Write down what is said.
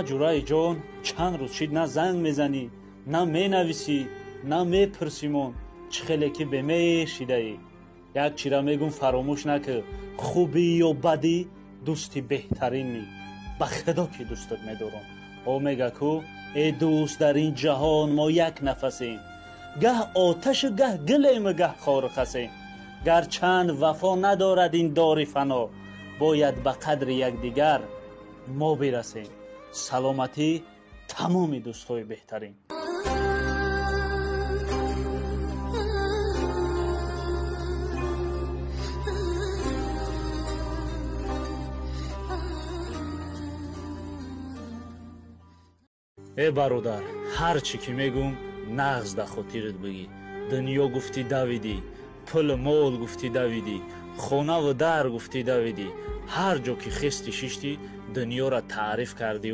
ҷураи ҷон, чанд рӯз шид на занг мезанӣ, на менависӣ, на мепурсимон чӣ хеле ки бемешидаӣ. як чира мегӯм фаромӯш накӣ, хубӣ ё бадӣ дӯсти беҳтаринӣ, ба худо ки дӯстат медорам. о мега ку эй дӯст, дар ин ҷаҳон мо як нафасем, гаҳ оташу гаҳ гилему гаҳ хору хасем. гарчанд вафо надорад ин дори фано, бояд ба қадри якдигар мо бирасем. саломатӣ тамоми дӯстҳои беҳтарин. э бародар, ҳар чӣ ки мегӯм нағз да хотират бигӣ. дунё гуфтӣ давидӣ, пулу мол гуфтӣ давидӣ, хонаву дар гуфтӣ давидӣ. ҳар ҷо ки хисти шиштӣ, дунёро таъриф кардӣ.